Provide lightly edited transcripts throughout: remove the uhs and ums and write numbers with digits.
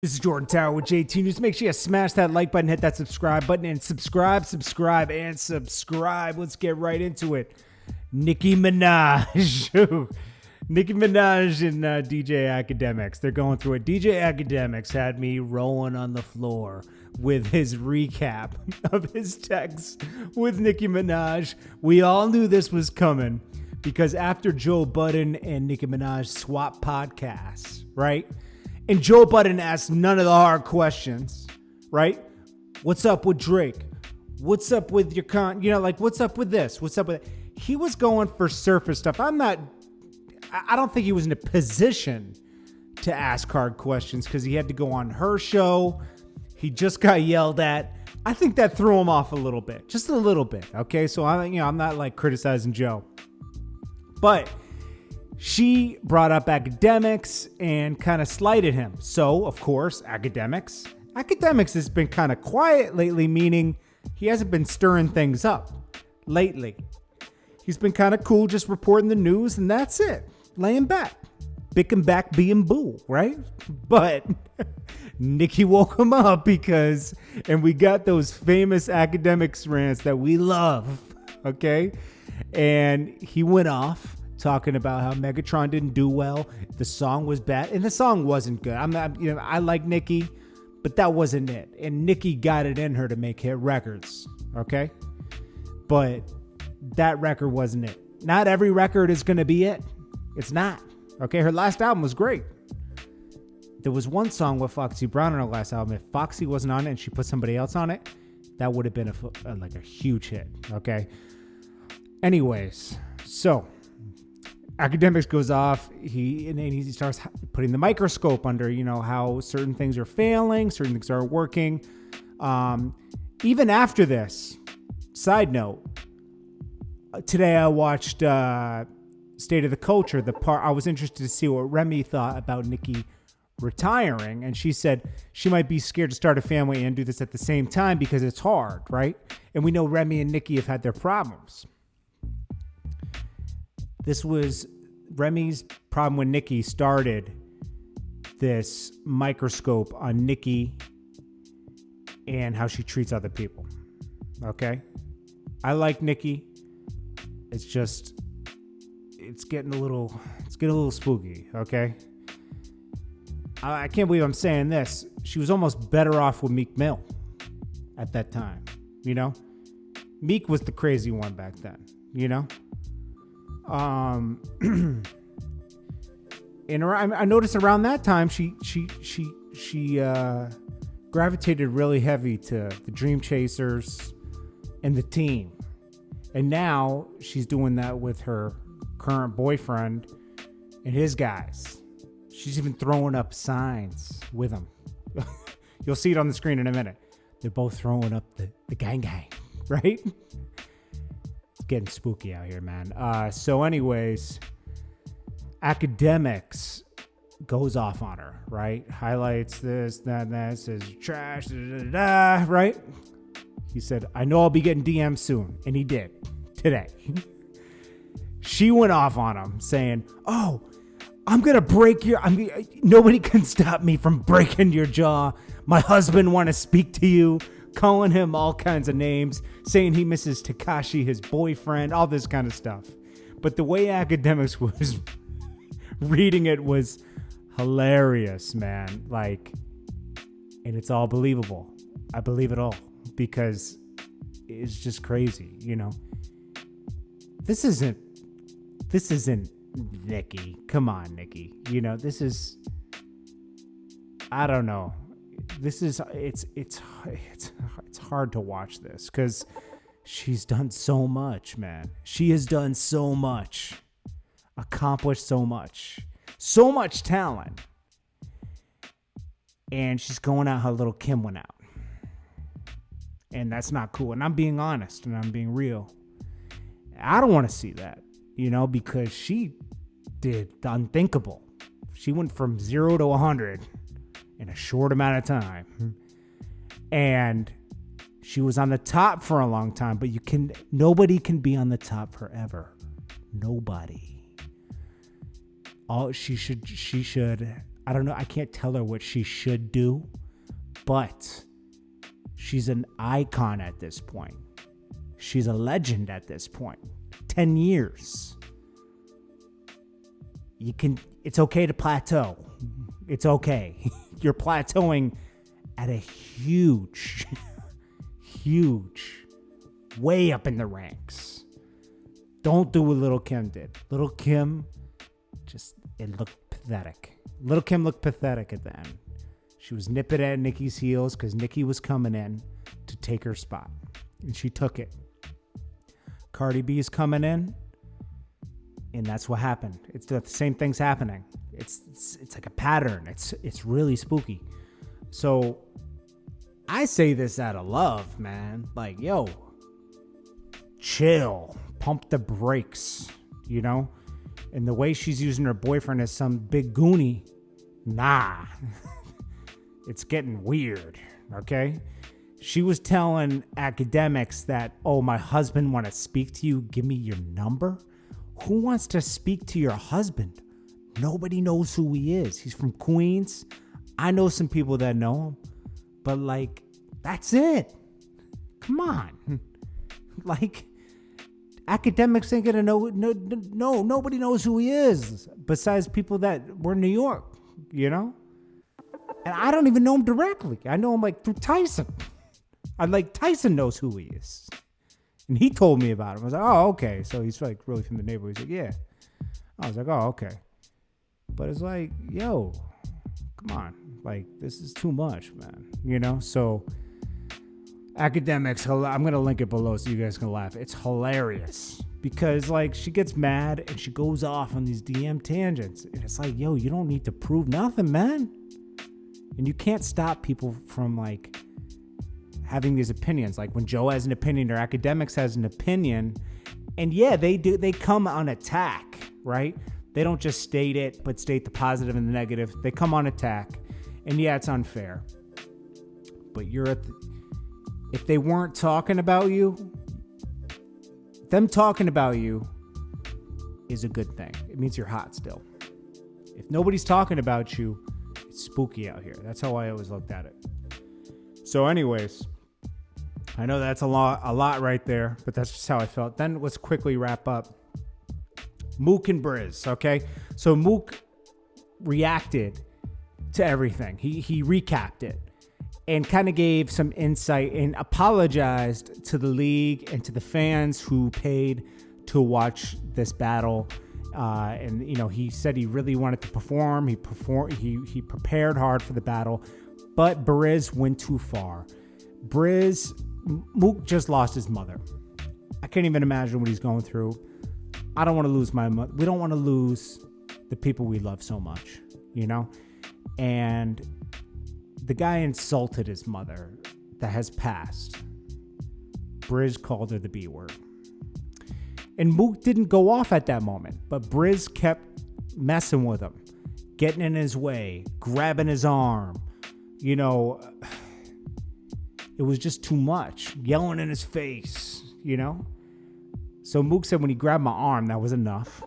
This is Jordan Tower with JT News. Make sure you smash that like button, hit that subscribe button, and subscribe. Let's get right into it. Nicki Minaj. Nicki Minaj and DJ Akademiks. They're going through it. DJ Akademiks had me rolling on the floor with his recap of his text with Nicki Minaj. We all knew this was coming because after Joe Budden and Nicki Minaj swap podcasts, right? And Joe Budden asked none of the hard questions, right? What's up with Drake? What's up with your what's up with this? What's up with it? He was going for surface stuff. I don't think he was in a position to ask hard questions because he had to go on her show. He just got yelled at. I think that threw him off a little bit, just a little bit. Okay, so I'm not like criticizing Joe, but she brought up Akademiks and kind of slighted him. So, of course, Akademiks has been kind of quiet lately, meaning he hasn't been stirring things up lately. He's been kind of cool, just reporting the news, and that's it. Laying back. Bicking back, being boo, right? But Nicki woke him up and we got those famous Akademiks rants that we love, okay? And he went off talking about how Megatron didn't do well. The song was bad, and the song wasn't good. I like Nicki, but that wasn't it. And Nicki got it in her to make hit records, okay? But that record wasn't it. Not every record is going to be it. It's not, okay? Her last album was great. There was one song with Foxy Brown on her last album. If Foxy wasn't on it and she put somebody else on it, that would have been a huge hit, okay? Anyways, so Akademiks goes off. He starts putting the microscope under, how certain things are failing, certain things aren't working. Even after this, side note, today I watched State of the Culture. The part I was interested to see what Remy thought about Nicki retiring, and she said she might be scared to start a family and do this at the same time because it's hard, right? And we know Remy and Nicki have had their problems. This was Remy's problem when Nicki started this microscope on Nicki and how she treats other people. Okay? I like Nicki. It's getting a little spooky, okay? I can't believe I'm saying this. She was almost better off with Meek Mill at that time, Meek was the crazy one back then, And I noticed around that time she gravitated really heavy to the Dream Chasers and the Team, and now she's doing that with her current boyfriend and his guys. She's even throwing up signs with them. You'll see it on the screen in a minute. They're both throwing up the gang, right? Getting spooky out here, man. So anyways, Akademiks goes off on her, right? Highlights this, that, says trash, right? He said, I know I'll be getting DMs soon. And he did today. She went off on him saying, oh, I'm going to break nobody can stop me from breaking your jaw. My husband want to speak to you. Calling him all kinds of names, saying he misses Tekashi, his boyfriend, all this kind of stuff. But the way Akademiks was reading it was hilarious, man. And it's all believable. I believe it all because it's just crazy, This isn't Nicki. Come on, Nicki. This is, I don't know. This is it's hard to watch this because she's done so much, man. She has done so much, accomplished so much talent, and she's going out how little Kim went out, and that's not cool. And I'm being honest and I'm being real. I don't want to see that, because she did the unthinkable. She went from 0 to 100 in a short amount of time. And she was on the top for a long time, but nobody can be on the top forever. Nobody. She should I don't know. I can't tell her what she should do, but she's an icon at this point. She's a legend at this point. 10 years. It's okay to plateau. It's okay. You're plateauing at a huge, way up in the ranks. Don't do what Little Kim did. Little Kim, it looked pathetic. Little Kim looked pathetic at the end. She was nipping at Nicki's heels because Nicki was coming in to take her spot. And she took it. Cardi B is coming in. And that's what happened. It's the same thing's happening. It's like a pattern. It's really spooky. So I say this out of love, man. Like, yo, chill. Pump the brakes, you know? And the way she's using her boyfriend as some big goonie, nah. It's getting weird, okay? She was telling Akademiks that, oh, my husband want to speak to you. Give me your number. Who wants to speak to your husband? Nobody knows who he is. He's from Queens. I know some people that know him. But, like, that's it. Come on. Like, Akademiks ain't gonna know. No, nobody knows who he is besides people that were in New York, you know? And I don't even know him directly. I know him, like, through Tyson. Tyson knows who he is. And he told me about him. I was like, oh, okay. So he's, like, really from the neighborhood. He's like, yeah. I was like, oh, okay. But it's like, yo, come on. Like, this is too much, man. You know? So, Akademiks, I'm going to link it below so you guys can laugh. It's hilarious. Because, like, she gets mad and she goes off on these DM tangents. And it's like, yo, you don't need to prove nothing, man. And you can't stop people from, like, having these opinions. Like, when Joe has an opinion or Akademiks has an opinion, and yeah, they come on attack, right? They don't just state it, but state the positive and the negative. They come on attack. And yeah, it's unfair. But if they weren't talking about you, them talking about you is a good thing. It means you're hot still. If nobody's talking about you, it's spooky out here. That's how I always looked at it. So anyways, I know that's a lot right there, but that's just how I felt. Then let's quickly wrap up. Mook and Briz, okay? So Mook reacted to everything. He recapped it and kind of gave some insight and apologized to the league and to the fans who paid to watch this battle. And you know, he said he really wanted to perform. He prepared hard for the battle, but Briz went too far. Mook just lost his mother. I can't even imagine what he's going through. I don't want to lose my mother. We don't want to lose the people we love so much, you know? And the guy insulted his mother that has passed. Briz called her the B word. And Mook didn't go off at that moment, but Briz kept messing with him, getting in his way, grabbing his arm. You know, it was just too much, yelling in his face, you know? So Mook said when he grabbed my arm, that was enough.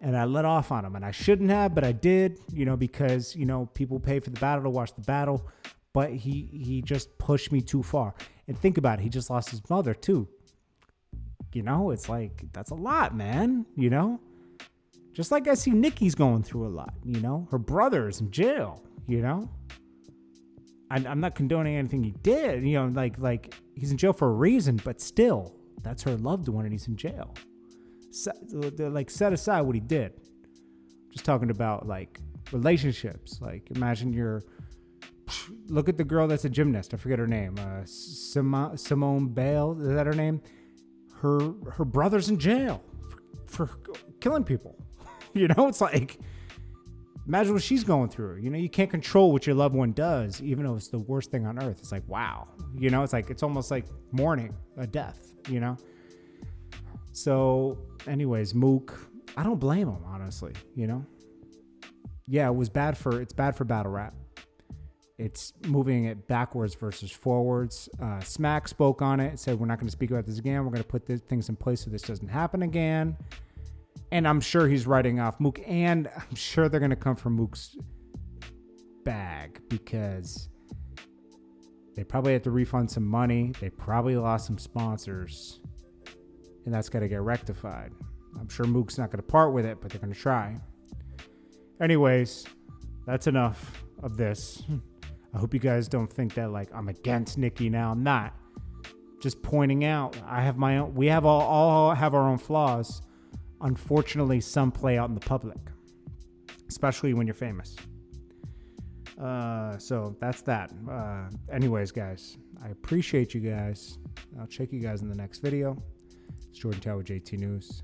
And I let off on him. And I shouldn't have, but I did, you know, because, you know, people pay for the battle to watch the battle. But he just pushed me too far. And think about it. He just lost his mother, too. You know, it's like, that's a lot, man, you know? Just like I see Nicki's going through a lot, you know? Her brother's in jail, you know? I'm not condoning anything he did, you know, like he's in jail for a reason, but still, that's her loved one and he's in jail. Set aside what he did. Just talking about, like, relationships. Like, imagine look at the girl that's a gymnast. I forget her name. Simone Bale, is that her name? Her brother's in jail for killing people. You know, it's like, imagine what she's going through. You know, you can't control what your loved one does, even though it's the worst thing on earth. It's like, wow. You know, it's almost like mourning a death, you know? So, anyways, Mook, I don't blame him, honestly, you know? Yeah, it's bad for battle rap. It's moving it backwards versus forwards. Smack spoke on it, said we're not going to speak about this again. We're going to put things in place so this doesn't happen again. And I'm sure he's writing off Mook, and I'm sure they're going to come for Mook's bag because they probably have to refund some money. They probably lost some sponsors, and that's got to get rectified. I'm sure Mook's not going to part with it, but they're going to try. Anyways, that's enough of this. I hope you guys don't think that like I'm against Nicki now. I'm not. Just pointing out, I have my own. We have all have our own flaws. Unfortunately, some play out in the public, especially when you're famous. So that's that. Anyways, guys, I appreciate you guys. I'll check you guys in the next video. It's Jordan Tower with JT News.